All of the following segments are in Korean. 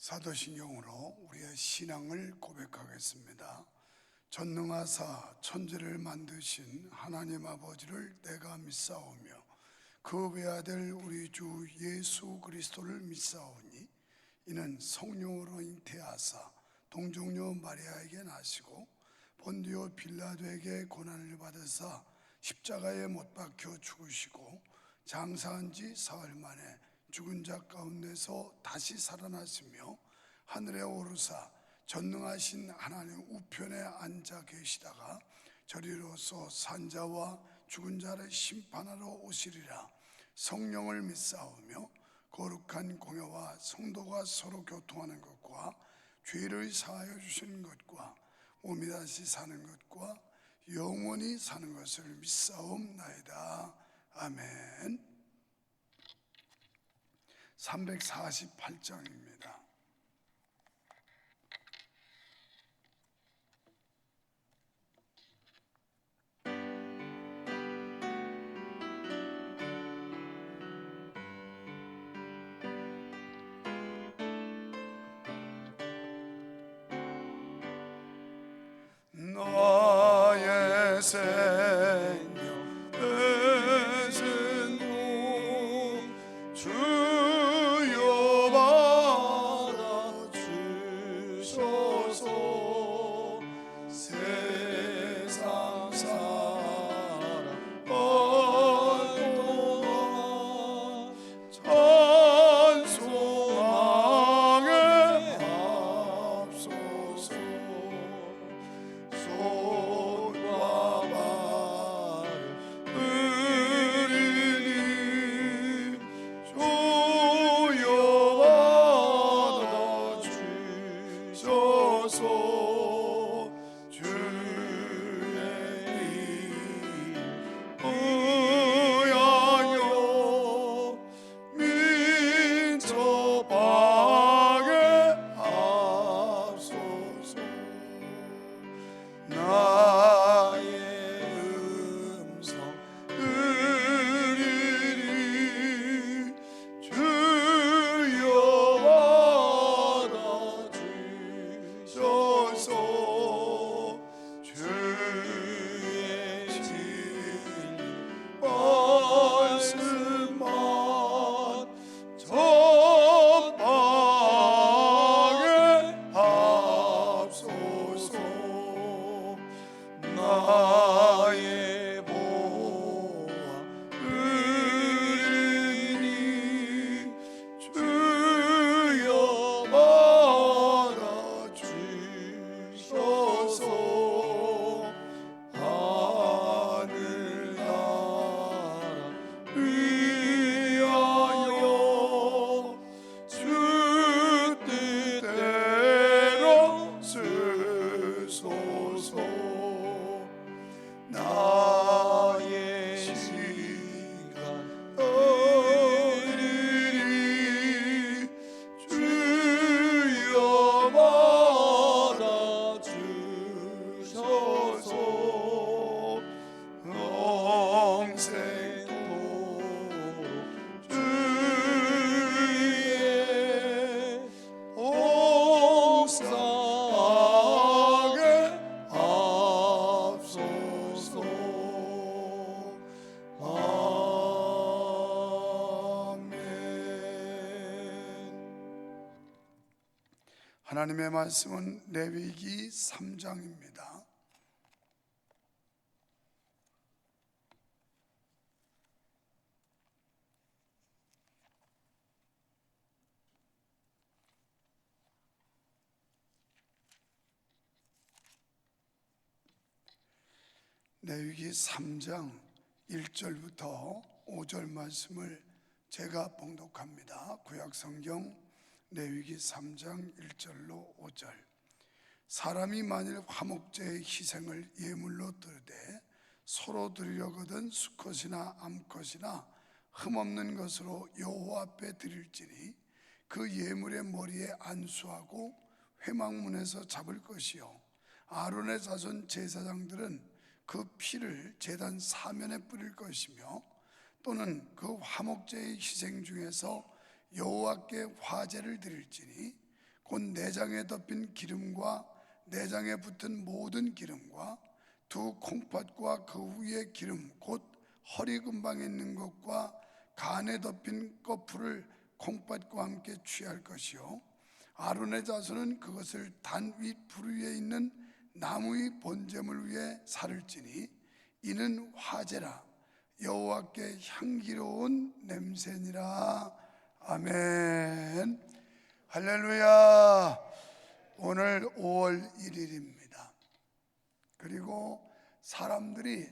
사도신경으로 우리의 신앙을 고백하겠습니다. 전능하사 천지를 만드신 하나님 아버지를 내가 믿사오며 그 외아들 우리 주 예수 그리스도를 믿사오니 이는 성령으로 잉태하사 동정녀 마리아에게 나시고 본디오 빌라도에게 고난을 받으사 십자가에 못 박혀 죽으시고 장사한 지 사흘 만에 죽은 자 가운데서 다시 살아나시며 하늘에 오르사 전능하신 하나님 우편에 앉아 계시다가 저리로서 산자와 죽은 자를 심판하러 오시리라. 성령을 믿사오며 거룩한 공회와 성도가 서로 교통하는 것과 죄를 사하여 주시는 것과 몸이 다시 사는 것과 영원히 사는 것을 믿사옵나이다. 아멘. 348장입니다. 나의 생명 되신 분 주여 받아 주소서. 세상 사람 동안 찬송하게 앞서서 손과 발을 들이니 주여 받아 주소서. 주의 이름 의하여 민첩하게 앞서서 나의 음성 들으리. 주여 받아 주소서. 주의 진리 말씀만 전하게 앞서서 나의 보아 으리니 주여 받아 주소서. 하늘나라 위하여 주 뜻대로 쓰소서. 나의 시간 얻으리. 주여 받아 주소서. 영생토록 주의 봉사하게 앞서서. 아멘. 하나님의 말씀은 레위기 3장입니다. 레위기 3장 1절부터 5절 말씀을 제가 봉독합니다. 구약성경 레위기 3장 1절로 5절. 사람이 만일 화목제의 희생을 예물로 드리되 서로 드리려거든 수컷이나 암컷이나 흠없는 것으로 여호와 앞에 드릴지니 그 예물의 머리에 안수하고 회막문에서 잡을 것이요 아론의 자손 제사장들은 그 피를 제단 사면에 뿌릴 것이며 또는 그 화목제의 희생 중에서 여호와께 화제를 드릴지니 곧 내장에 덮인 기름과 내장에 붙은 모든 기름과 두 콩팥과 그 위에 기름 곧 허리 근방에 있는 것과 간에 덮인 거풀을 콩팥과 함께 취할 것이요 아론의 자손은 그것을 단 윗 불 위에 있는 나무의 번제물 위에 살을지니 이는 화제라 여호와께 향기로운 냄새니라. 아멘. 할렐루야. 오늘 5월 1일입니다. 그리고 사람들이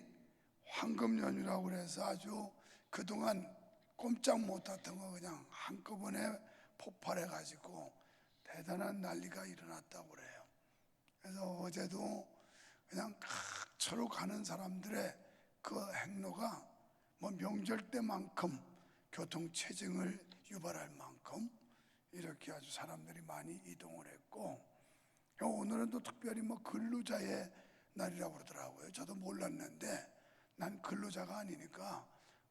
황금 연휴라고 그래서 아주 그동안 꼼짝 못했던 거 그냥 한꺼번에 폭발해 가지고 대단한 난리가 일어났다고 그래요. 그래서 어제도 그냥 각처로 가는 사람들의 그 행로가 뭐 명절 때만큼 교통 체증을 유발할 만큼 이렇게 아주 사람들이 많이 이동을 했고, 오늘은 또 특별히 뭐 근로자의 날이라고 그러더라고요. 저도 몰랐는데, 난 근로자가 아니니까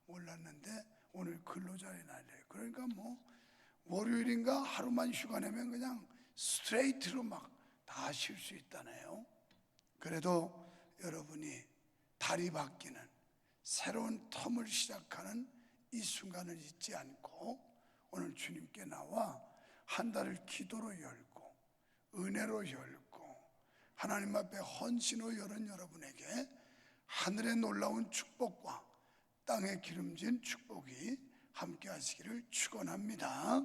몰랐는데 오늘 근로자의 날이에요. 그러니까 뭐 월요일인가 하루만 휴가 내면 그냥 스트레이트로 막 다 쉴 수 있다네요. 그래도 여러분이 달이 바뀌는 새로운 텀을 시작하는 이 순간을 잊지 않고 오늘 주님께 나와 한 달을 기도로 열고 은혜로 열고 하나님 앞에 헌신으로 열은 여러분에게 하늘의 놀라운 축복과 땅에 기름진 축복이 함께 하시기를 축원합니다.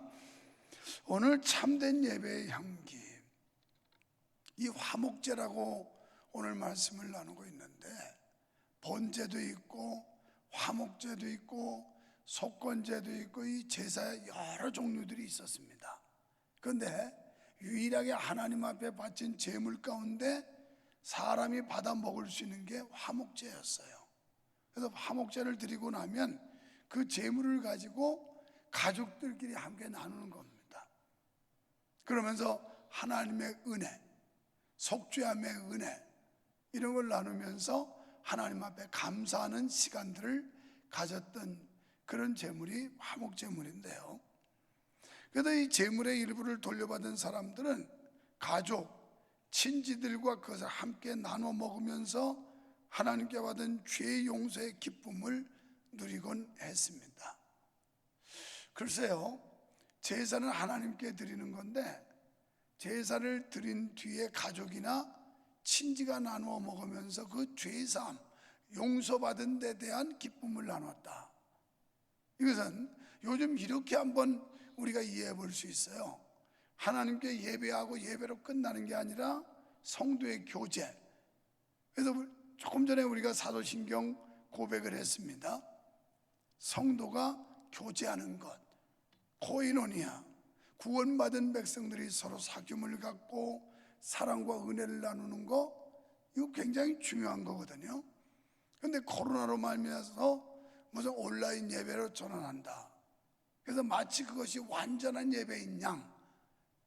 오늘 참된 예배의 향기, 이 화목제라고 오늘 말씀을 나누고 있는데 번제도 있고 화목제도 있고 속건제도 있고 이 제사의 여러 종류들이 있었습니다. 그런데 유일하게 하나님 앞에 바친 제물 가운데 사람이 받아 먹을 수 있는 게 화목제였어요. 그래서 화목제를 드리고 나면 그 제물을 가지고 가족들끼리 함께 나누는 겁니다. 그러면서 하나님의 은혜, 속죄함의 은혜 이런 걸 나누면서 하나님 앞에 감사하는 시간들을 가졌던 그런 제물이 화목제물인데요. 그래도 이 제물의 일부를 돌려받은 사람들은 가족, 친지들과 그것을 함께 나눠 먹으면서 하나님께 받은 죄 용서의 기쁨을 누리곤 했습니다. 글쎄요, 제사는 하나님께 드리는 건데 제사를 드린 뒤에 가족이나 친지가 나누어 먹으면서 그 죄사함, 용서받은 데 대한 기쁨을 나눴다. 이것은 요즘 이렇게 한번 우리가 이해해 볼 수 있어요. 하나님께 예배하고 예배로 끝나는 게 아니라 성도의 교제. 그래서 조금 전에 우리가 사도신경 고백을 했습니다. 성도가 교제하는 것, 코이노니아, 구원받은 백성들이 서로 사귐을 갖고 사랑과 은혜를 나누는 거, 이거 굉장히 중요한 거거든요. 그런데 코로나로 말미암아서 무슨 온라인 예배로 전환한다. 그래서 마치 그것이 완전한 예배인 양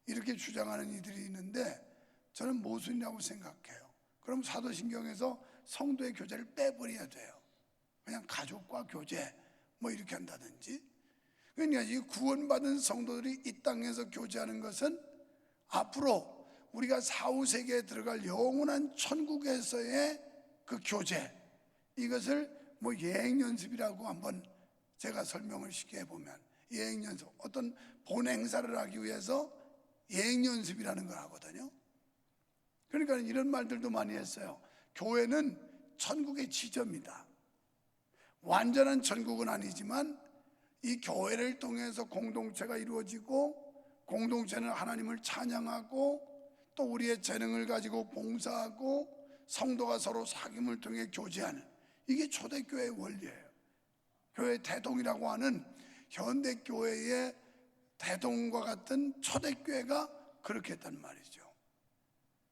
이렇게 주장하는 이들이 있는데 저는 모순이라고 생각해요. 그럼 사도신경에서 성도의 교제를 빼버려야 돼요. 그냥 가족과 교제 뭐 이렇게 한다든지. 그러니까 이 구원받은 성도들이 이 땅에서 교제하는 것은 앞으로 우리가 사후세계에 들어갈 영원한 천국에서의 그 교제, 이것을 뭐 예행연습이라고 한번 제가 설명을 쉽게 해보면, 예행연습, 어떤 본행사를 하기 위해서 예행연습이라는 걸 하거든요. 그러니까 이런 말들도 많이 했어요. 교회는 천국의 지점이다. 완전한 천국은 아니지만 이 교회를 통해서 공동체가 이루어지고 공동체는 하나님을 찬양하고 또 우리의 재능을 가지고 봉사하고 성도가 서로 사귐을 통해 교제하는, 이게 초대교회의 원리예요. 교회 대동이라고 하는 현대교회의 대동과 같은 초대교회가 그렇게 했단 말이죠.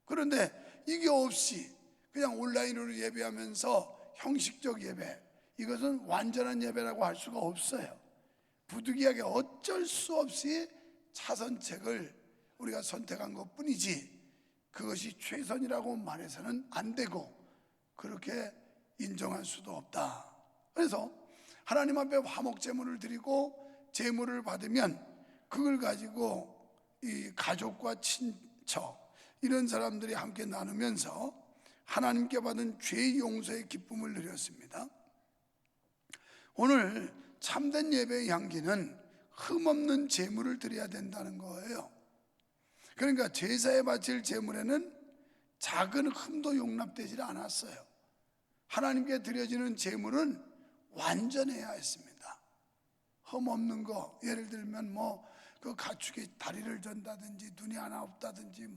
그런데 이게 없이 그냥 온라인으로 예배하면서 형식적 예배, 이것은 완전한 예배라고 할 수가 없어요. 부득이하게 어쩔 수 없이 차선책을 우리가 선택한 것 뿐이지 그것이 최선이라고 말해서는 안 되고 그렇게 인정할 수도 없다. 그래서 하나님 앞에 화목제물을 드리고 제물을 받으면 그걸 가지고 이 가족과 친척 이런 사람들이 함께 나누면서 하나님께 받은 죄 용서의 기쁨을 누렸습니다. 오늘 참된 예배의 향기는 흠없는 제물을 드려야 된다는 거예요. 그러니까 제사에 바칠 제물에는 작은 흠도 용납되지 않았어요. 하나님께 드려지는 제물은 완전해야 했습니다. 흠 없는 거, 예를 들면 그 가축이 다리를 전다든지 눈이 하나 없다든지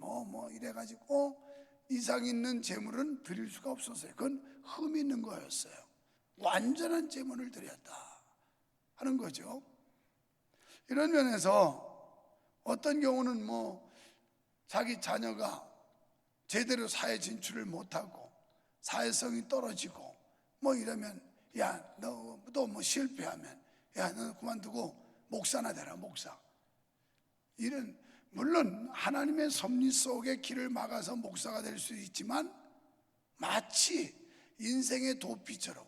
이래가지고 이상 있는 제물은 드릴 수가 없었어요. 그건 흠 있는 거였어요. 완전한 제물을 드렸다 하는 거죠. 이런 면에서 어떤 경우는 자기 자녀가 제대로 사회 진출을 못하고 사회성이 떨어지고 이러면 야 너 실패하면 야 너 그만두고 목사나 되라 목사. 이런 물론 하나님의 섭리 속에 길을 막아서 목사가 될 수 있지만 마치 인생의 도피처럼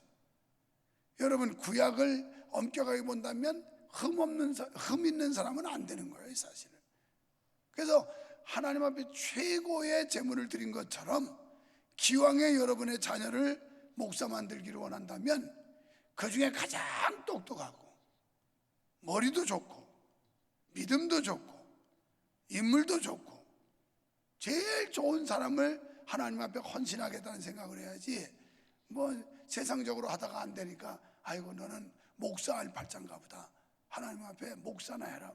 여러분 구약을 엄격하게 본다면 흠 있는 사람은 안 되는 거예요, 사실은. 그래서 하나님 앞에 최고의 제물을 드린 것처럼 기왕에 여러분의 자녀를 목사 만들기를 원한다면 그 중에 가장 똑똑하고 머리도 좋고 믿음도 좋고 인물도 좋고 제일 좋은 사람을 하나님 앞에 헌신하겠다는 생각을 해야지 세상적으로 하다가 안 되니까 아이고 너는 목사할 발장가 보다 하나님 앞에 목사나 해라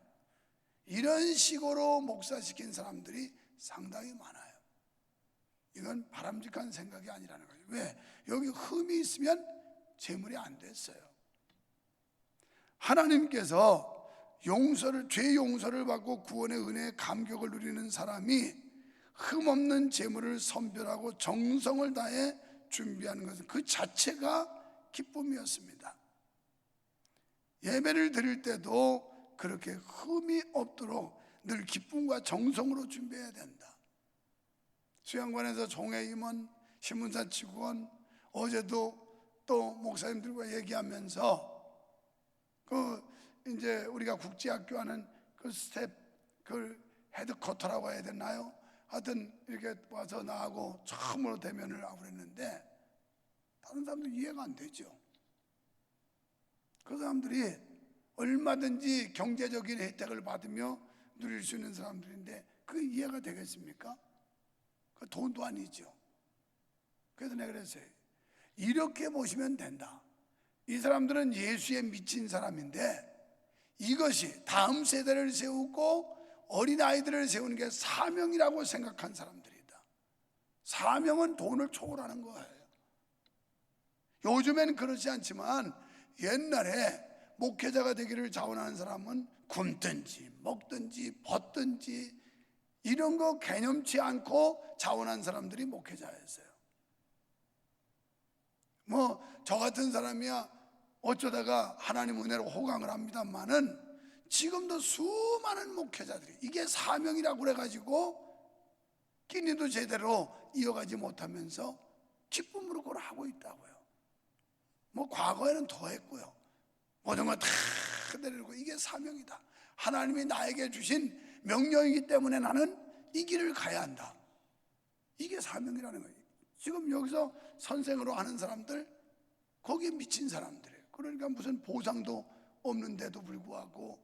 이런 식으로 목사시킨 사람들이 상당히 많아요. 이건 바람직한 생각이 아니라는 거죠. 왜? 여기 흠이 있으면 제물이 안 됐어요. 하나님께서 죄 용서를 받고 구원의 은혜의 감격을 누리는 사람이 흠없는 제물을 선별하고 정성을 다해 준비하는 것은 그 자체가 기쁨이었습니다. 예배를 드릴 때도 그렇게 흠이 없도록 늘 기쁨과 정성으로 준비해야 된다. 수양관에서 종회 임원, 신문사 직원, 어제도 또 목사님들과 얘기하면서 이제 우리가 국제학교 하는 그 스텝, 그 헤드쿼터라고 해야 되나요? 하여튼 이렇게 와서 나하고 처음으로 대면을 하고 그랬는데 다른 사람들 이해가 안 되죠. 그 사람들이 얼마든지 경제적인 혜택을 받으며 누릴 수 있는 사람들인데 그게 이해가 되겠습니까? 그 돈도 아니죠. 그래서 내가 그랬어요. 이렇게 보시면 된다. 이 사람들은 예수에 미친 사람인데 이것이 다음 세대를 세우고 어린아이들을 세우는 게 사명이라고 생각한 사람들이다. 사명은 돈을 초월하는 거예요. 요즘엔 그렇지 않지만 옛날에 목회자가 되기를 자원하는 사람은 굶든지 먹든지 벗든지 이런 거 개념치 않고 자원한 사람들이 목회자였어요. 저 같은 사람이야 어쩌다가 하나님 은혜로 호강을 합니다만은 지금도 수많은 목회자들이 이게 사명이라고 그래가지고 끼니도 제대로 이어가지 못하면서 기쁨으로 그걸 하고 있다고요. 과거에는 더 했고요. 모든 걸 다 내리고 이게 사명이다. 하나님이 나에게 주신 명령이기 때문에 나는 이 길을 가야 한다. 이게 사명이라는 거예요. 지금 여기서 선생으로 하는 사람들 거기에 미친 사람들이에요. 그러니까 무슨 보상도 없는데도 불구하고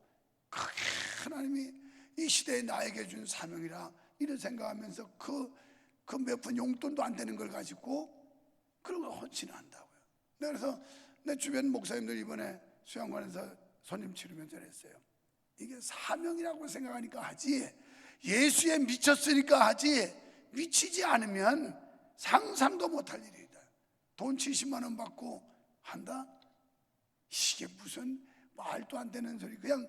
하나님이 이 시대에 나에게 준 사명이라 이런 생각하면서 그 몇 푼 용돈도 안 되는 걸 가지고 그런 걸 헌신한다고요. 그래서 내 주변 목사님들 이번에 수양관에서 손님 치르면 전했어요. 이게 사명이라고 생각하니까 하지 예수에 미쳤으니까 하지 미치지 않으면 상상도 못할 일이다. 돈 70만 원 받고 한다? 이게 무슨 말도 안 되는 소리. 그냥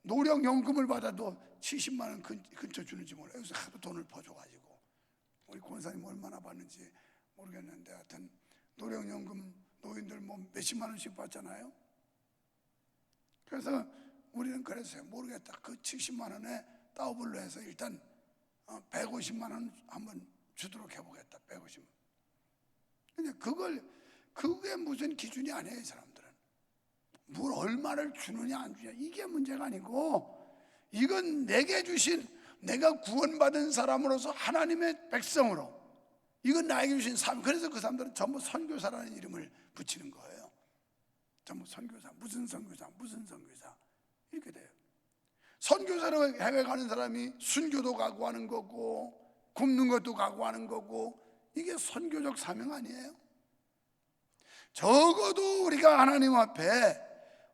노령연금을 받아도 70만 원 근처 주는지 몰라요. 그래서 하도 돈을 퍼줘가지고 우리 권사님 얼마나 받는지 모르겠는데 하여튼 노령연금 노인들 몇십만 원씩 받잖아요. 그래서 우리는 그랬어요. 모르겠다. 그 70만 원에 더블로 해서 일단 150만 원 한번 주도록 해보겠다. 150만. 근데 그게 무슨 기준이 아니에요. 이 사람들은 뭘 얼마를 주느냐 안 주냐 이게 문제가 아니고 이건 내게 주신 내가 구원받은 사람으로서 하나님의 백성으로 이건 나에게 주신 삶. 그래서 그 사람들은 전부 선교사라는 이름을 붙이는 거예요. 전부 선교사, 무슨 선교사, 무슨 선교사 이렇게 돼요. 선교사로 해외 가는 사람이 순교도 각오하는 거고 굶는 것도 각오하는 거고, 이게 선교적 사명 아니에요? 적어도 우리가 하나님 앞에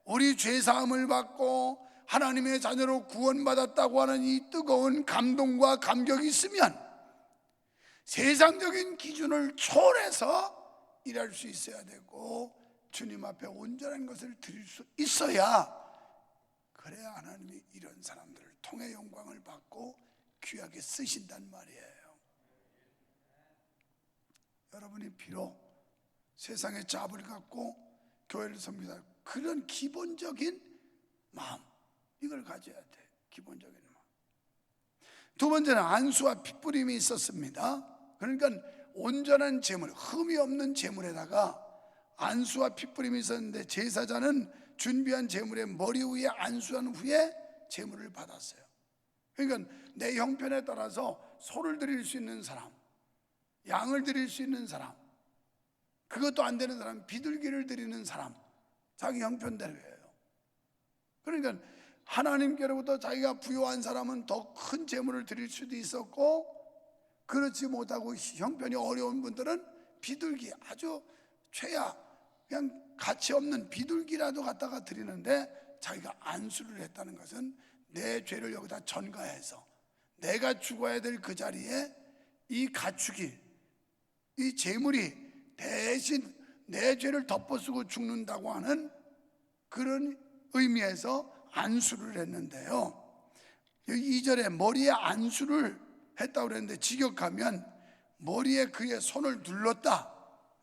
우리 죄사함을 받고 하나님의 자녀로 구원받았다고 하는 이 뜨거운 감동과 감격이 있으면 세상적인 기준을 초월해서 일할 수 있어야 되고, 주님 앞에 온전한 것을 드릴 수 있어야, 그래야 하나님이 이런 사람들을 통해 영광을 받고 귀하게 쓰신단 말이에요. 여러분이 비록 세상의 잡을 갖고 교회를 섬기다, 그런 기본적인 마음, 이걸 가져야 돼. 기본적인 마음. 두 번째는 안수와 핏부림이 있었습니다. 그러니까 온전한 제물, 흠이 없는 제물에다가 안수와 핏부림이 있었는데, 제사장은 준비한 제물의 머리 위에 안수한 후에 제물을 받았어요. 그러니까 내 형편에 따라서 소를 드릴 수 있는 사람, 양을 드릴 수 있는 사람, 그것도 안 되는 사람, 비둘기를 드리는 사람, 자기 형편대로예요. 그러니까 하나님께로부터 자기가 부여한 사람은 더 큰 제물을 드릴 수도 있었고, 그렇지 못하고 형편이 어려운 분들은 비둘기, 아주 최야, 그냥 가치 없는 비둘기라도 갖다가 드리는데, 자기가 안수를 했다는 것은 내 죄를 여기다 전가해서 내가 죽어야 될 그 자리에 이 가축이, 이 제물이 대신 내 죄를 덮어쓰고 죽는다고 하는 그런 의미에서 안수를 했는데요, 2절에 머리에 안수를 했다고 그랬는데, 직역하면 머리에 그의 손을 눌렀다,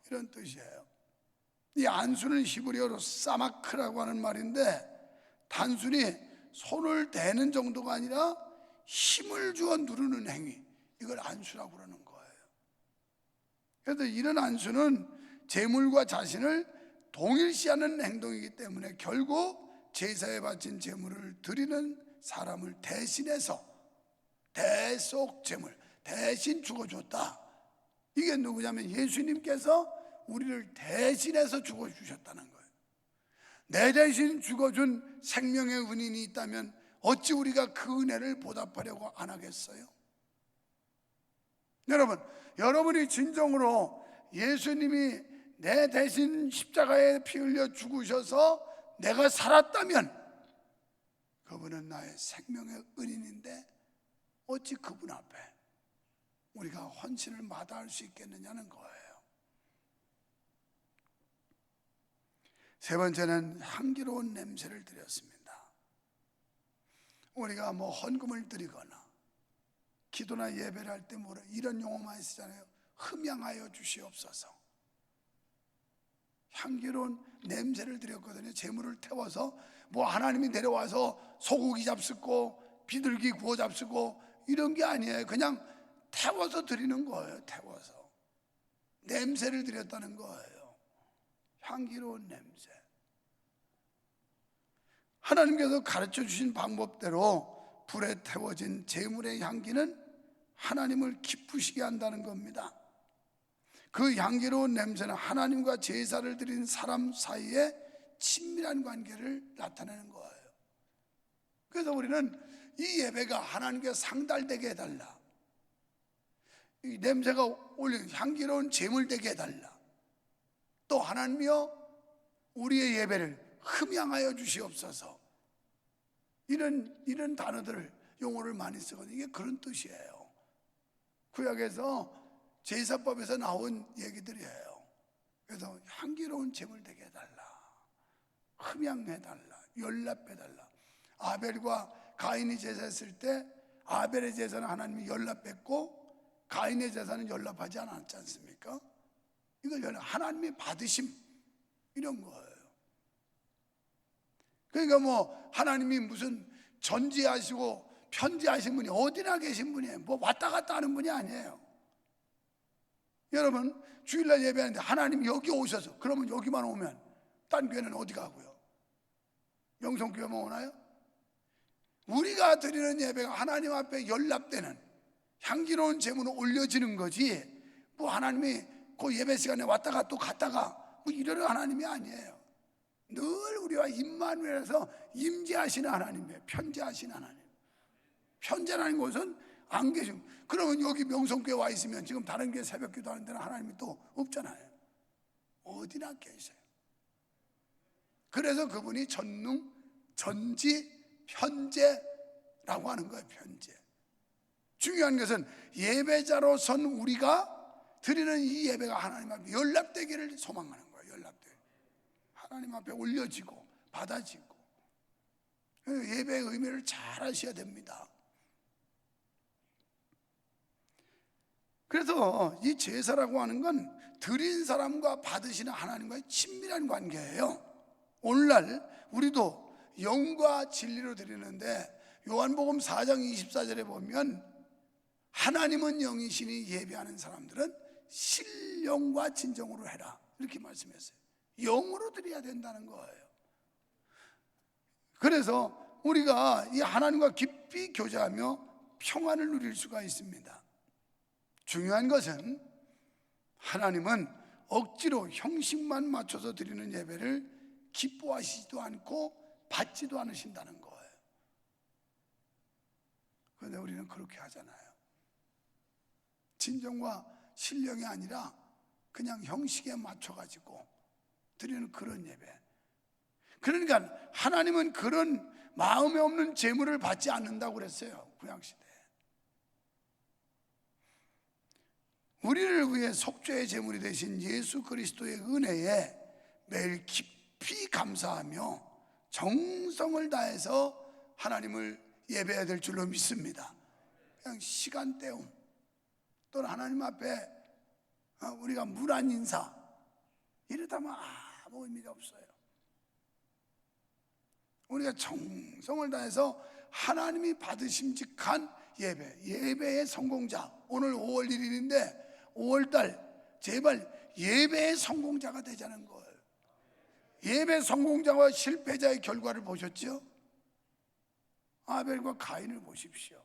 이런 뜻이에요. 이 안수는 히브리어로 사마크라고 하는 말인데, 단순히 손을 대는 정도가 아니라 힘을 주어 누르는 행위, 이걸 안수라고 그러는 거예요. 그래서 이런 안수는 제물과 자신을 동일시하는 행동이기 때문에 결국 제사에 바친 제물을 드리는 사람을 대신해서 대속 제물, 대신 죽어줬다. 이게 누구냐면 예수님께서 우리를 대신해서 죽어주셨다는 거예요. 내 대신 죽어준 생명의 은인이 있다면 어찌 우리가 그 은혜를 보답하려고 안 하겠어요? 여러분이 진정으로 예수님이 내 대신 십자가에 피 흘려 죽으셔서 내가 살았다면, 그분은 나의 생명의 은인인데 어찌 그분 앞에 우리가 헌신을 마다할 수 있겠느냐는 거예요. 세 번째는 향기로운 냄새를 드렸습니다. 우리가 헌금을 드리거나 기도나 예배를 할 때 이런 용어 많이 쓰잖아요. 흠양하여 주시옵소서. 향기로운 냄새를 드렸거든요. 제물을 태워서 하나님이 내려와서 소고기 잡수고 비둘기 구워 잡수고 이런 게 아니에요. 그냥 태워서 드리는 거예요. 태워서 냄새를 드렸다는 거예요. 향기로운 냄새. 하나님께서 가르쳐 주신 방법대로 불에 태워진 제물의 향기는 하나님을 기쁘시게 한다는 겁니다. 그 향기로운 냄새는 하나님과 제사를 드린 사람 사이에 친밀한 관계를 나타내는 거예요. 그래서 우리는 이 예배가 하나님께 상달되게 해달라, 이 냄새가 올린 향기로운 제물 되게 해달라, 또 하나님이여 우리의 예배를 흠양하여 주시옵소서, 이런 단어들을, 용어를 많이 쓰거든요. 이게 그런 뜻이에요. 구약에서 제사법에서 나온 얘기들이에요. 그래서 향기로운 제물 되게 해달라, 흠양해달라, 연납해달라. 아벨과 가인이 제사했을 때 아벨의 제사는 하나님이 연납했고 가인의 제사는 연납하지 않았지 않습니까? 이걸 하나님이 받으심, 이런 거예요. 그러니까 하나님이 무슨 전지하시고 편지하신 분이 어디나 계신 분이에요. 왔다 갔다 하는 분이 아니에요. 여러분 주일날 예배하는데 하나님이 여기 오셔서, 그러면 여기만 오면 딴 교회는 어디 가고요? 영성교회만 오나요? 우리가 드리는 예배가 하나님 앞에 연락되는 향기로운 제물로 올려지는 거지, 뭐 하나님이 그 예배 시간에 왔다가 또 갔다가 뭐 이러는 하나님이 아니에요. 늘 우리와 임마누엘에서 임재하시는 하나님이에요. 편재하시는 하나님. 편재라는 것은 안 계시고, 그러면 여기 명성교회 와 있으면 지금 다른 교회 새벽 기도하는 데는 하나님이 또 없잖아요. 어디나 계세요. 그래서 그분이 전능, 전지, 편재라고 하는 거예요. 편재. 중요한 것은 예배자로선 우리가 드리는 이 예배가 하나님 앞에 연락되기를 소망하는 거예요. 연락되기, 하나님 앞에 올려지고 받아지고. 예배의 의미를 잘 아셔야 됩니다. 그래서 이 제사라고 하는 건 드린 사람과 받으시는 하나님과의 친밀한 관계예요. 오늘날 우리도 영과 진리로 드리는데 요한복음 4장 24절에 보면 하나님은 영이시니 예배하는 사람들은 신령과 진정으로 해라, 이렇게 말씀했어요. 영으로 드려야 된다는 거예요. 그래서 우리가 이 하나님과 깊이 교제하며 평안을 누릴 수가 있습니다. 중요한 것은 하나님은 억지로 형식만 맞춰서 드리는 예배를 기뻐하시지도 않고 받지도 않으신다는 거예요. 그런데 우리는 그렇게 하잖아요. 진정과 신령이 아니라 그냥 형식에 맞춰가지고 드리는 그런 예배. 그러니까 하나님은 그런 마음에 없는 제물을 받지 않는다고 그랬어요. 구약시대에. 우리를 위해 속죄의 제물이 되신 예수 그리스도의 은혜에 매일 깊이 감사하며 정성을 다해서 하나님을 예배해야 될 줄로 믿습니다. 그냥 시간 때움 또는 하나님 앞에 우리가 무난 인사 이러다면 아무 의미가 없어요. 우리가 정성을 다해서 하나님이 받으심직한 예배, 예배의 성공자. 오늘 5월 1일인데 5월달 제발 예배의 성공자가 되자는 거예요. 예배 성공자와 실패자의 결과를 보셨죠? 아벨과 가인을 보십시오.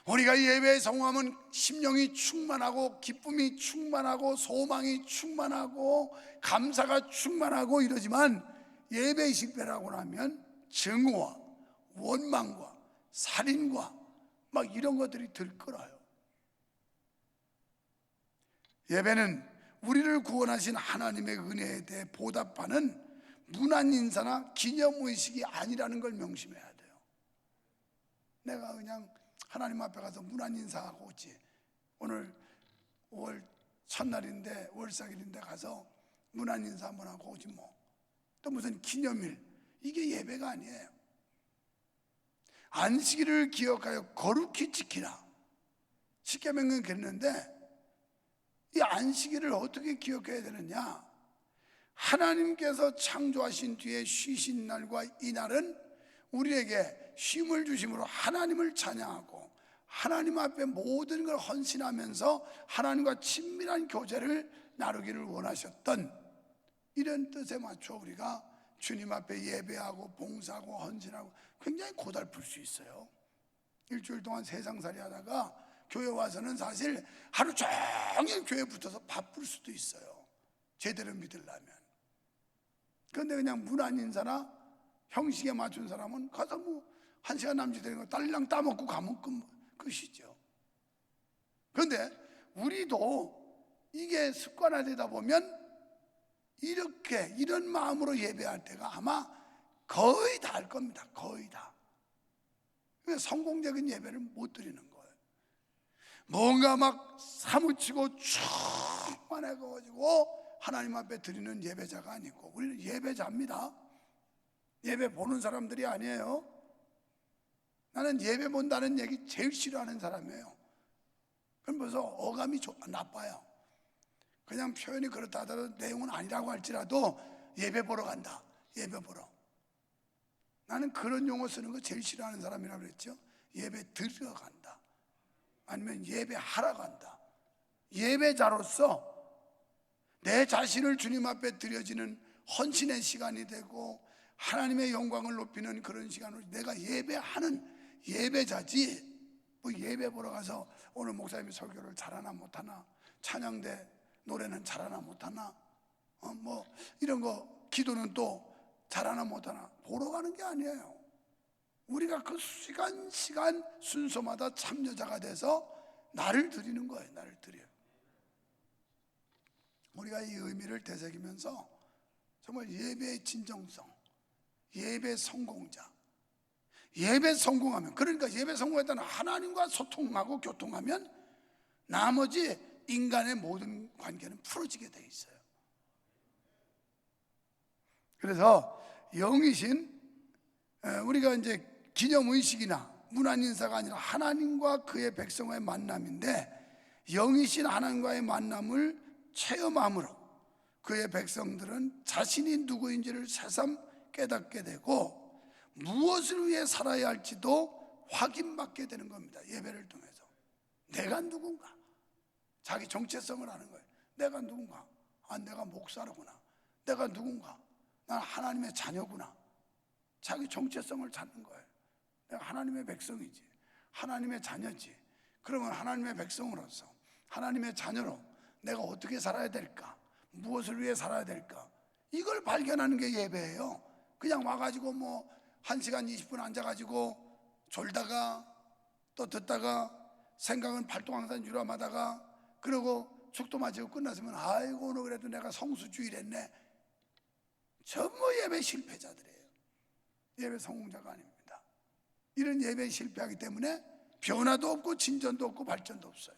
우리가 예배에 성공하면 심령이 충만하고 기쁨이 충만하고 소망이 충만하고 감사가 충만하고 이러지만 예배의 실패라고 하면 증오와 원망과 살인과 막 이런 것들이 들끓어요. 예배는 우리를 구원하신 하나님의 은혜에 대해 보답하는 문안 인사나 기념의식이 아니라는 걸 명심해야 돼요. 내가 그냥 하나님 앞에 가서 문안 인사하고 오지, 오늘 5월 첫날인데 5월4일인데 가서 문안 인사 한번 하고 오지 뭐. 또 무슨 기념일, 이게 예배가 아니에요. 안식일을 기억하여 거룩히 지키라, 십계명은 그랬는데 이 안식일을 어떻게 기억해야 되느냐? 하나님께서 창조하신 뒤에 쉬신 날과 이 날은 우리에게 쉼을 주심으로 하나님을 찬양하고 하나님 앞에 모든 걸 헌신하면서 하나님과 친밀한 교제를 나누기를 원하셨던 이런 뜻에 맞춰 우리가 주님 앞에 예배하고 봉사하고 헌신하고 굉장히 고달플 수 있어요. 일주일 동안 세상살이 하다가 교회 와서는 사실 하루 종일 교회에 붙어서 바쁠 수도 있어요. 제대로 믿으려면. 그런데 그냥 문안 인사나 형식에 맞춘 사람은 가서 뭐 1시간 남짓되는 거 딸랑 따먹고 가면 끝이죠. 그런데 우리도 이게 습관화되다 보면 이렇게 이런 마음으로 예배할 때가 아마 거의 다 할 겁니다. 거의 다. 성공적인 예배를 못 드리는 거예요. 뭔가 막 사무치고 충만해가지고 하나님 앞에 드리는 예배자가 아니고, 우리는 예배자입니다. 예배 보는 사람들이 아니에요. 나는 예배 본다는 얘기 제일 싫어하는 사람이에요. 그럼 벌써 어감이 나빠요. 그냥 표현이 그렇다 하더라도 내용은 아니라고 할지라도 예배 보러 간다, 예배 보러. 나는 그런 용어 쓰는 거 제일 싫어하는 사람이라고 그랬죠. 예배 드리러 간다, 아니면 예배하러 간다. 예배자로서 내 자신을 주님 앞에 드려지는 헌신의 시간이 되고 하나님의 영광을 높이는 그런 시간으로 내가 예배하는 예배자지, 뭐 예배 보러 가서 오늘 목사님이 설교를 잘하나 못하나, 찬양대 노래는 잘하나 못하나, 뭐 이런 거 기도는 또 잘하나 못하나 보러 가는 게 아니에요. 우리가 그 시간 순서마다 참여자가 돼서 나를 드리는 거예요. 나를 드려요. 우리가 이 의미를 되새기면서 정말 예배의 진정성, 예배 성공자, 예배 성공하면, 그러니까 예배 성공했다는 하나님과 소통하고 교통하면 나머지 인간의 모든 관계는 풀어지게 돼 있어요. 그래서 영이신, 우리가 이제 기념의식이나 문안인사가 아니라 하나님과 그의 백성과의 만남인데, 영이신 하나님과의 만남을 체험함으로 그의 백성들은 자신이 누구인지를 새삼 깨닫게 되고 무엇을 위해 살아야 할지도 확인받게 되는 겁니다. 예배를 통해서 내가 누군가, 자기 정체성을 아는 거예요. 내가 누군가, 내가 목사로구나, 내가 누군가, 난 하나님의 자녀구나. 자기 정체성을 찾는 거예요. 내가 하나님의 백성이지, 하나님의 자녀지. 그러면 하나님의 백성으로서, 하나님의 자녀로 내가 어떻게 살아야 될까, 무엇을 위해 살아야 될까, 이걸 발견하는 게 예배예요. 그냥 와가지고 뭐 1시간 20분 앉아가지고 졸다가 또 듣다가 생각은 발동항산 유람하다가 그러고 죽도 맞이고 끝났으면 아이고 오늘 그래도 내가 성수주의를 했네. 전부 예배 실패자들이에요. 예배 성공자가 아닙니다. 이런 예배 실패하기 때문에 변화도 없고 진전도 없고 발전도 없어요.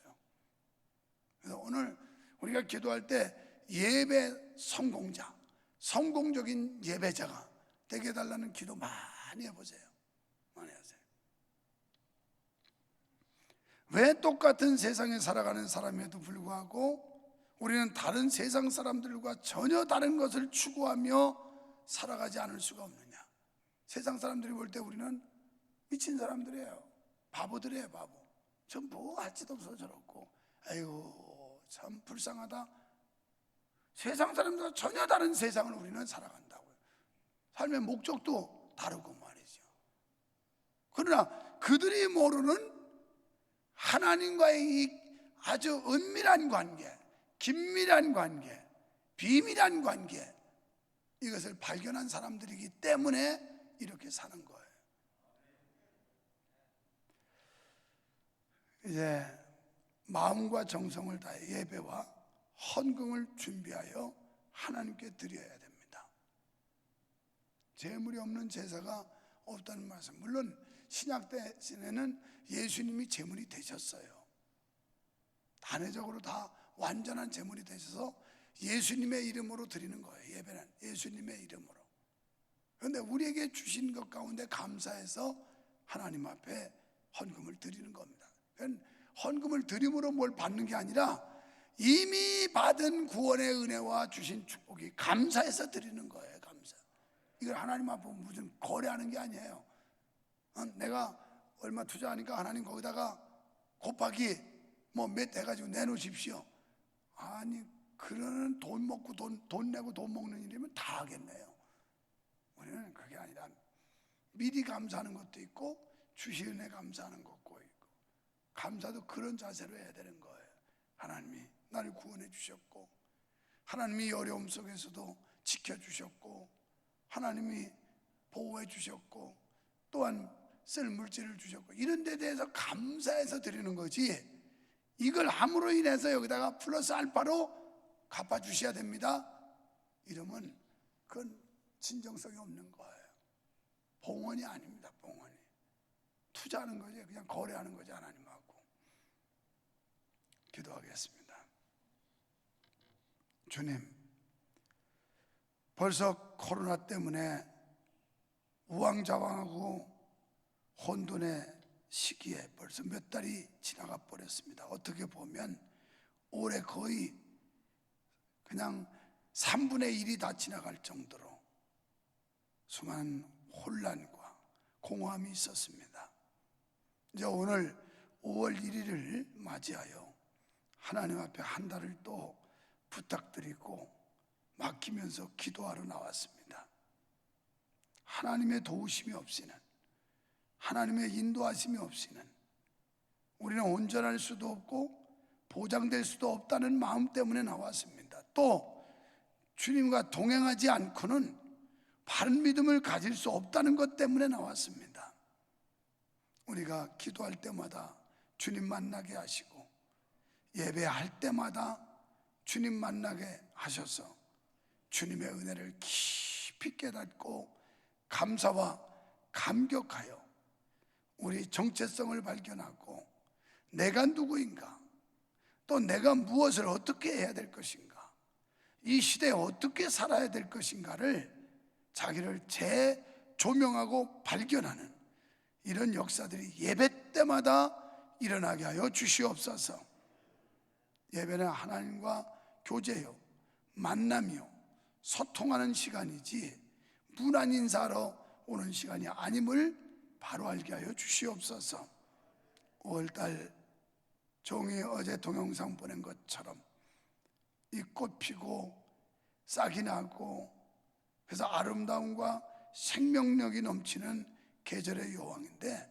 그래서 오늘 우리가 기도할 때 예배 성공자, 성공적인 예배자가 되게 해달라는 기도 많이 해보세요. 많이 하세요. 왜 똑같은 세상에 살아가는 사람에도 불구하고 우리는 다른 세상 사람들과 전혀 다른 것을 추구하며 살아가지 않을 수가 없느냐? 세상 사람들이 볼 때 우리는 미친 사람들이에요. 바보들이에요, 바보. 전 뭐 할지도 없어 저렇고, 아이고 참 불쌍하다. 세상 사람들과 전혀 다른 세상을 우리는 살아간다고요. 삶의 목적도 다르고 말이죠. 그러나 그들이 모르는 하나님과의 이 아주 은밀한 관계, 긴밀한 관계, 비밀한 관계, 이것을 발견한 사람들이기 때문에 이렇게 사는 거예요. 이제 마음과 정성을 다해 예배와 헌금을 준비하여 하나님께 드려야 됩니다. 재물이 없는 제사가 없다는 말씀. 물론 신약 때에는 예수님이 제물이 되셨어요. 단회적으로 다 완전한 제물이 되셔서 예수님의 이름으로 드리는 거예요. 예배는 예수님의 이름으로. 그런데 우리에게 주신 것 가운데 감사해서 하나님 앞에 헌금을 드리는 겁니다. 헌금을 드림으로 뭘 받는 게 아니라 이미 받은 구원의 은혜와 주신 축복이 감사해서 드리는 거예요. 감사. 이걸 하나님 앞에 무슨 거래하는 게 아니에요. 내가 얼마 투자하니까 하나님 거기다가 곱하기 뭐 몇 해가지고 내놓으십시오. 아니 그러는 돈 먹고 돈 내고 돈 먹는 일이면 다 하겠네요. 우리는 그게 아니라 미리 감사하는 것도 있고 주신 은혜 감사하는 것도 있고, 감사도 그런 자세로 해야 되는 거예요. 하나님이 나를 구원해 주셨고, 하나님이 어려움 속에서도 지켜주셨고, 하나님이 보호해 주셨고, 또한 쓸 물질을 주셨고, 이런 데 대해서 감사해서 드리는 거지, 이걸 함으로 인해서 여기다가 플러스 알파로 갚아주셔야 됩니다 이러면 그건 진정성이 없는 거예요. 봉헌이 아닙니다. 봉헌이 투자하는 거지, 그냥 거래하는 거지. 하나님하고. 기도하겠습니다. 주님, 벌써 코로나 때문에 우왕좌왕하고 혼돈의 시기에 벌써 몇 달이 지나가 버렸습니다. 어떻게 보면 올해 거의 그냥 3분의 1이 다 지나갈 정도로 수많은 혼란과 공허함이 있었습니다. 이제 오늘 5월 1일을 맞이하여 하나님 앞에 한 달을 또 부탁드리고 맡기면서 기도하러 나왔습니다. 하나님의 도우심이 없이는, 하나님의 인도하심이 없이는 우리는 온전할 수도 없고 보장될 수도 없다는 마음 때문에 나왔습니다. 또 주님과 동행하지 않고는 바른 믿음을 가질 수 없다는 것 때문에 나왔습니다. 우리가 기도할 때마다 주님 만나게 하시고 예배할 때마다 주님 만나게 하셔서 주님의 은혜를 깊이 깨닫고 감사와 감격하여 우리 정체성을 발견하고 내가 누구인가, 또 내가 무엇을 어떻게 해야 될 것인가, 이 시대에 어떻게 살아야 될 것인가를 자기를 재조명하고 발견하는 이런 역사들이 예배 때마다 일어나게 하여 주시옵소서. 예배는 하나님과 교제요, 만남이요, 소통하는 시간이지 문안 인사로 오는 시간이 아님을 바로 알게 하여 주시옵소서. 5월달 종이 어제 동영상 보낸 것처럼 이 꽃 피고 싹이 나고 그래서 아름다움과 생명력이 넘치는 계절의 여왕인데,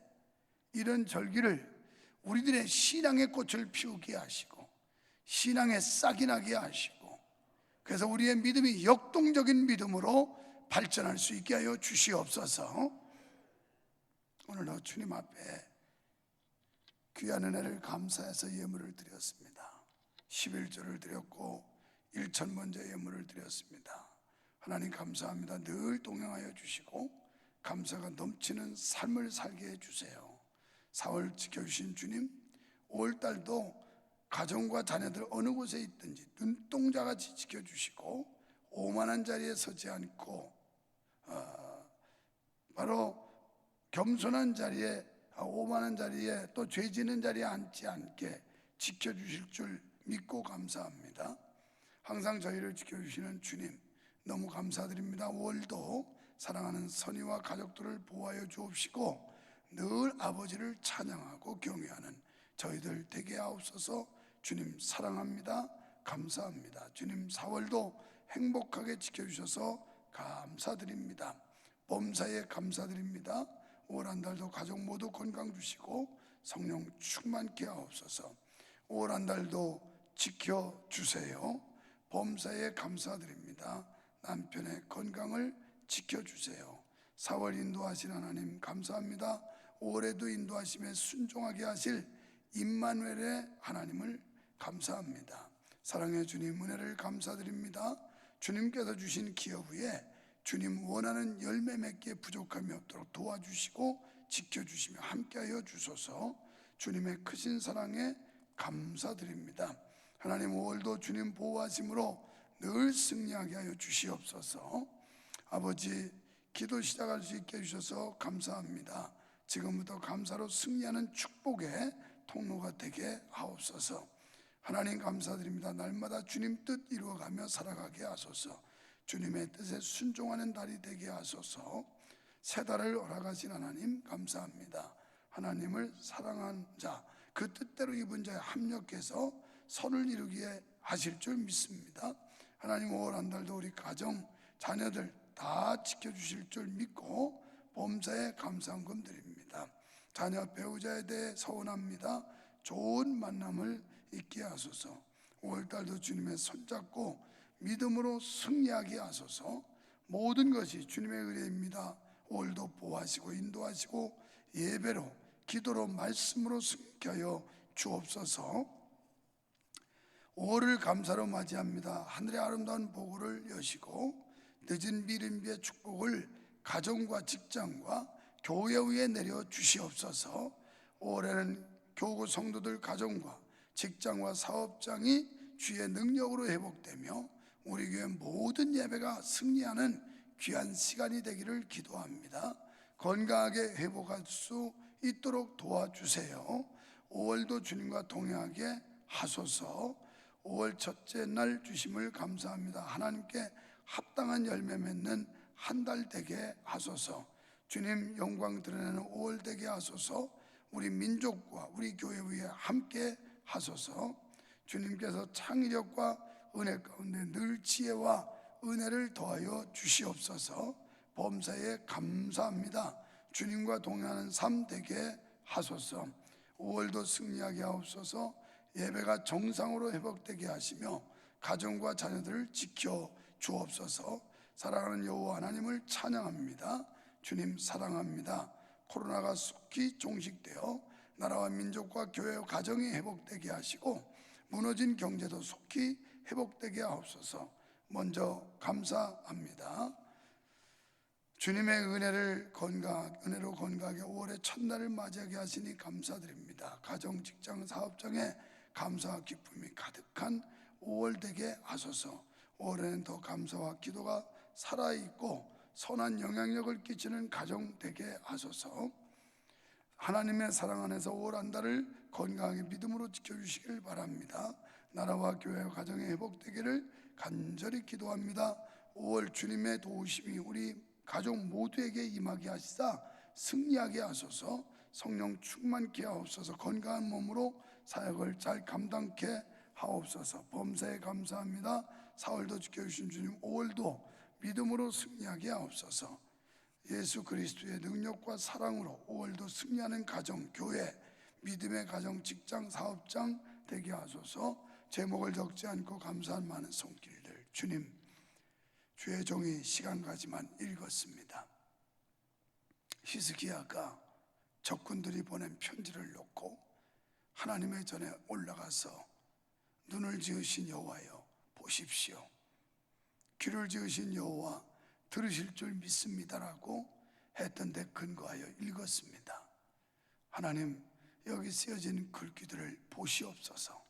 이런 절기를 우리들의 신앙의 꽃을 피우게 하시고 신앙의 싹이 나게 하시고, 그래서 우리의 믿음이 역동적인 믿음으로 발전할 수 있게 하여 주시옵소서. 오늘도 주님 앞에 귀한 은혜를 감사해서 예물을 드렸습니다. 11조를 드렸고 1,000번째 예물을 드렸습니다. 하나님 감사합니다. 늘 동행하여 주시고 감사가 넘치는 삶을 살게 해주세요. 4월 지켜주신 주님, 5월달도 가정과 자녀들 어느 곳에 있든지 눈동자같이 지켜주시고 오만한 자리에 서지 않고 바로 겸손한 자리에, 오만한 자리에, 또 죄 지는 자리에 앉지 않게 지켜주실 줄 믿고 감사합니다. 항상 저희를 지켜주시는 주님 너무 감사드립니다. 5월도 사랑하는 선희와 가족들을 보호하여 주옵시고 늘 아버지를 찬양하고 경외하는 저희들 되게 하옵소서. 주님 사랑합니다. 감사합니다. 주님 4월도 행복하게 지켜주셔서 감사드립니다. 범사에 감사드립니다. 5월 한 달도 가족 모두 건강 주시고 성령 충만케 하옵소서. 5월 한 달도 지켜주세요. 범사에 감사드립니다. 남편의 건강을 지켜주세요. 4월 인도하신 하나님 감사합니다. 5월에도 인도하심에 순종하게 하실 임마누엘의 하나님을 감사합니다. 사랑의 주님 은혜를 감사드립니다. 주님께서 주신 기업 위에 주님 원하는 열매 맺기에 부족함이 없도록 도와주시고 지켜주시며 함께하여 주소서. 주님의 크신 사랑에 감사드립니다. 하나님 5월도 주님 보호하심으로 늘 승리하게 하여 주시옵소서. 아버지 기도 시작할 수 있게 해주셔서 감사합니다. 지금부터 감사로 승리하는 축복의 통로가 되게 하옵소서. 하나님 감사드립니다. 날마다 주님 뜻 이루어가며 살아가게 하소서. 주님의 뜻에 순종하는 달이 되게 하소서. 새 달을 허락하신 하나님 감사합니다. 하나님을 사랑한 자, 그 뜻대로 입은 자에 합력해서 선을 이루기에 하실 줄 믿습니다. 하나님 5월 한 달도 우리 가정, 자녀들 다 지켜주실 줄 믿고 범사에 감사한금 드립니다. 자녀 배우자에 대해 서운합니다. 좋은 만남을 있게 하소서. 5월달도 주님의 손잡고 믿음으로 승리하게 하소서. 모든 것이 주님의 은혜입니다. 5월도 보호하시고 인도하시고 예배로, 기도로, 말씀으로 승리케 하여 주옵소서. 5월을 감사로 맞이합니다. 하늘의 아름다운 보고를 여시고 늦은 비린비의 축복을 가정과 직장과 교회 위에 내려 주시옵소서. 5월에는 교구 성도들 가정과 직장과 사업장이 주의 능력으로 회복되며 우리 교회 모든 예배가 승리하는 귀한 시간이 되기를 기도합니다. 건강하게 회복할 수 있도록 도와주세요. 5월도 주님과 동행하게 하소서. 5월 첫째 날 주심을 감사합니다. 하나님께 합당한 열매 맺는 한 달 되게 하소서. 주님 영광 드러내는 5월 되게 하소서. 우리 민족과 우리 교회 위에 함께 하소서. 주님께서 창의력과 은혜 가운데 늘 지혜와 은혜를 더하여 주시옵소서. 범사에 감사합니다. 주님과 동행하는 삶 되게 하소서. 5월도 승리하게 하옵소서. 예배가 정상으로 회복되게 하시며 가정과 자녀들을 지켜 주옵소서. 사랑하는 여호와 하나님을 찬양합니다. 주님 사랑합니다. 코로나가 속히 종식되어 나라와 민족과 교회와 가정이 회복되게 하시고 무너진 경제도 속히 회복되게 하옵소서. 먼저 감사합니다. 주님의 은혜로 건강하게 5월의 첫날을 맞이하게 하시니 감사드립니다. 가정, 직장, 사업장에 감사와 기쁨이 가득한 5월 되게 하소서. 5월에는 더 감사와 기도가 살아있고 선한 영향력을 끼치는 가정 되게 하소서. 하나님의 사랑 안에서 5월 한 달을 건강하게 믿음으로 지켜주시길 바랍니다. 나라와 교회와 가정의 회복되기를 간절히 기도합니다. 5월 주님의 도우심이 우리 가족 모두에게 임하게 하시사 승리하게 하소서. 성령 충만케 하옵소서. 건강한 몸으로 사역을 잘 감당케 하옵소서. 범사에 감사합니다. 4월도 지켜주신 주님, 5월도 믿음으로 승리하게 하옵소서. 예수 그리스도의 능력과 사랑으로 5월도 승리하는 가정, 교회, 믿음의 가정, 직장, 사업장 되게 하소서. 제목을 적지 않고 감사한 많은 손길들, 주님, 주의 종이 시간 가지만 읽었습니다. 히스기야가 적군들이 보낸 편지를 놓고 하나님의 전에 올라가서 눈을 지으신 여호와여 보십시오, 귀를 지으신 여호와 들으실 줄 믿습니다라고 했던 데 근거하여 읽었습니다. 하나님, 여기 쓰여진 글귀들을 보시옵소서.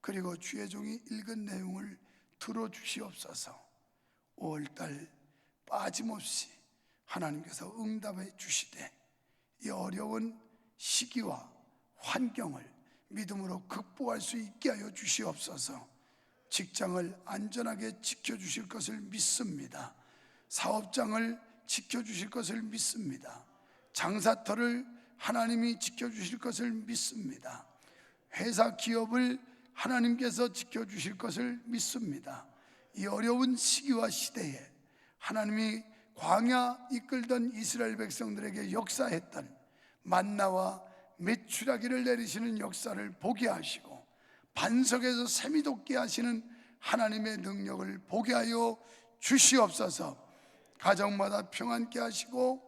그리고 주의 종이 읽은 내용을 들어주시옵소서. 5월달 빠짐없이 하나님께서 응답해 주시되 이 어려운 시기와 환경을 믿음으로 극복할 수 있게 하여 주시옵소서. 직장을 안전하게 지켜주실 것을 믿습니다. 사업장을 지켜주실 것을 믿습니다. 장사터를 하나님이 지켜주실 것을 믿습니다. 회사 기업을 하나님께서 지켜주실 것을 믿습니다. 이 어려운 시기와 시대에 하나님이 광야 이끌던 이스라엘 백성들에게 역사했던 만나와 메추라기를 내리시는 역사를 보게 하시고 반석에서 샘이 돋게 하시는 하나님의 능력을 보게 하여 주시옵소서. 가정마다 평안케 하시고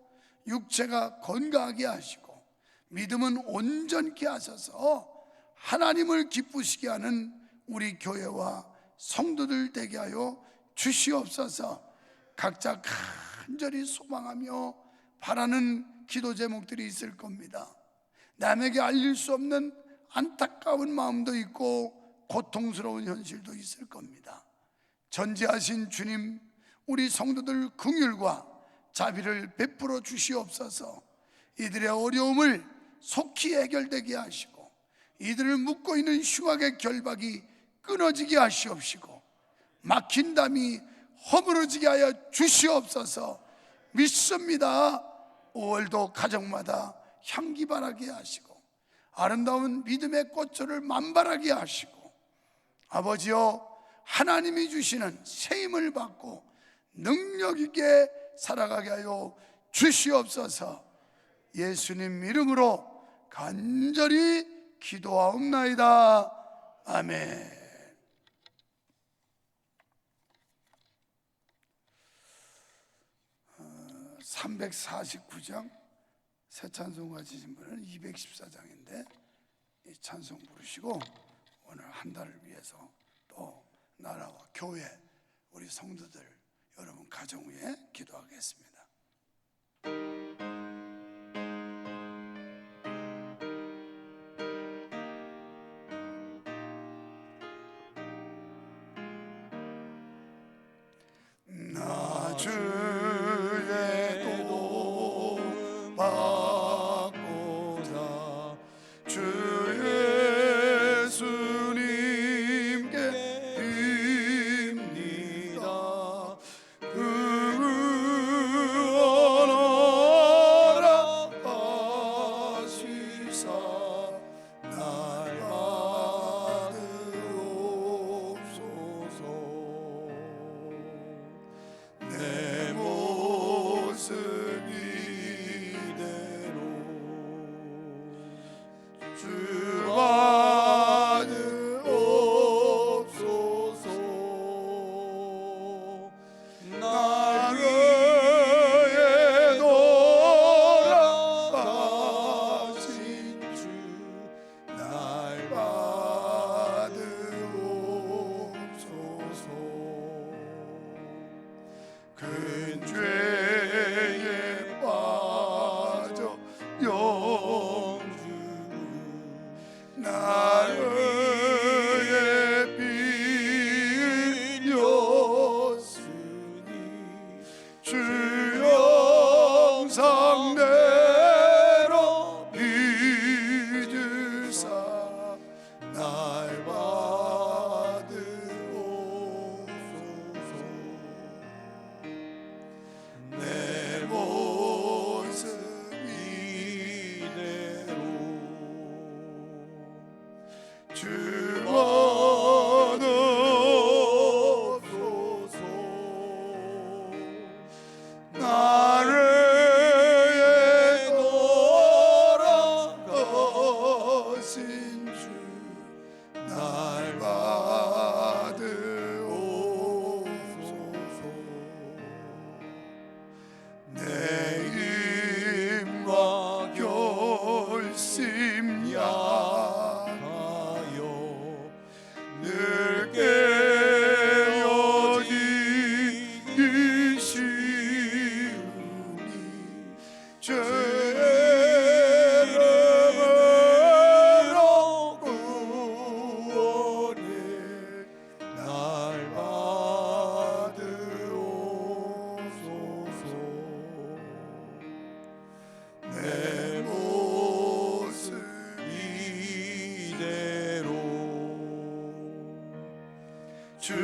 육체가 건강하게 하시고 믿음은 온전케 하셔서 하나님을 기쁘시게 하는 우리 교회와 성도들 되게 하여 주시옵소서. 각자 간절히 소망하며 바라는 기도 제목들이 있을 겁니다. 남에게 알릴 수 없는 안타까운 마음도 있고 고통스러운 현실도 있을 겁니다. 전지하신 주님, 우리 성도들 긍휼과 자비를 베풀어 주시옵소서. 이들의 어려움을 속히 해결되게 하시고 이들을 묶고 있는 흉악의 결박이 끊어지게 하시옵시고 막힌 담이 허물어지게 하여 주시옵소서. 믿습니다. 5월도 가정마다 향기 바라게 하시고 아름다운 믿음의 꽃들을 만발하게 하시고 아버지여, 하나님이 주시는 새 힘을 받고 능력 있게 살아가게 하여 주시옵소서. 예수님 이름으로 간절히 기도하옵나이다. 아멘. 349장 새 찬송 가지신 분은 214장인데 이 찬송 부르시고 오늘 한 달을 위해서 또 나라와 교회, 우리 성도들 여러분 가정 위해 기도하겠습니다. 나 주의 도움 받고자 주 예수님께 빕니다. 구원하라 하시사 날 받으옵소서. 내 큰 죄에 빠져 영주 나의 빌렸으니 주 영상대로 빚으사 날 받으옵소서. 내 모습 이대로 주 받으옵소서. 나를 돌아가신 주 날 받으옵소서. 내 힘과 결심 약하여 늘 깨어지기 쉬우니 죄로 구원해 날 받으옵소서. 내 모습 이대로 주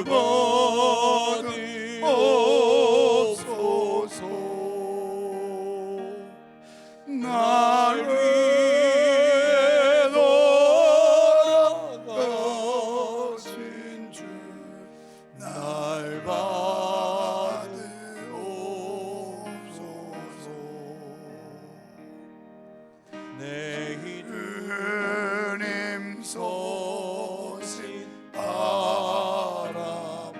받으옵소서. 나를 돌아가신 주 날 받으옵소서. 내 주님 서신 발 앞에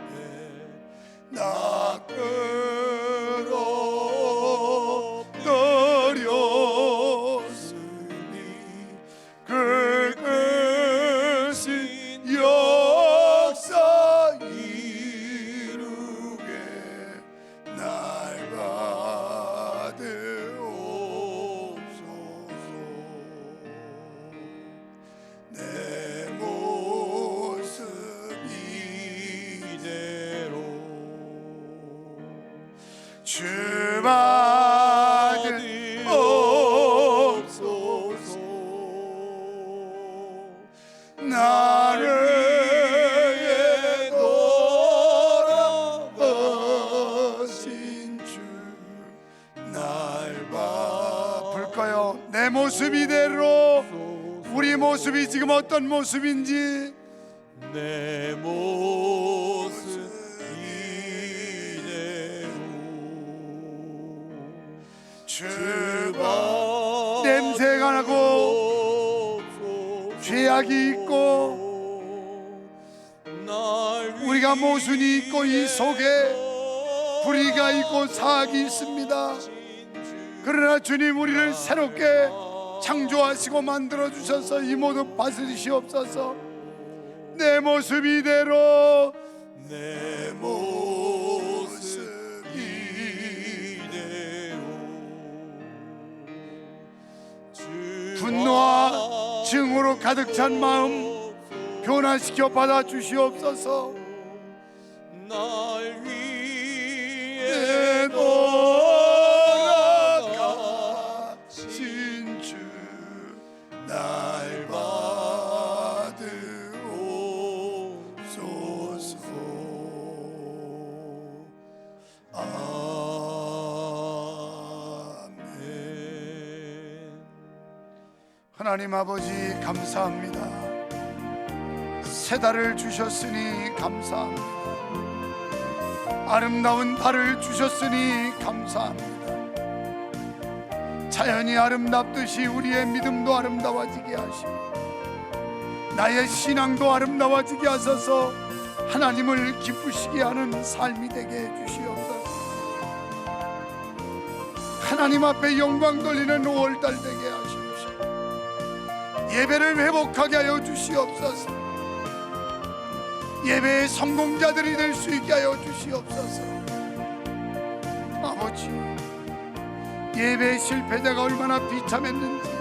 나 끌어들였으니 그 크신 역사 이루게 날 받으옵소서. 내 모습 이대로 주 받으옵소서. 나를 돌아가신 주 날 받을까요? 내 모습 이대로. 우리 모습이 지금 어떤 모습인지 내 모습 이대로 주 냄새가 나고 죄악이 있고 우리가 모순이 있고 이 속에 불의가 있고 사악이 있습니다. 그러나 주님 우리를 새롭게 창조하시고 만들어주셔서 이 모든 받으시옵소서. 내 모습 이대로 내 모습 이대로 분노와 증오로 가득 찬 마음 변화시켜 받아 주시옵소서. 날 위해 돌아가신 주 날 받으옵소서. 아멘. 하나님 아버지 감사합니다. 새 달을 주셨으니 감사합니다. 아름다운 달을 주셨으니 감사합니다. 자연이 아름답듯이 우리의 믿음도 아름다워지게 하시고 나의 신앙도 아름다워지게 하소서. 하나님을 기쁘시게 하는 삶이 되게 해주시옵소서. 하나님 앞에 영광 돌리는 5월달 되게 하시옵소서. 예배를 회복하게 하여 주시옵소서. 예배의 성공자들이 될 수 있게 하여 주시옵소서. 아버지, 예배 실패자가 얼마나 비참했는지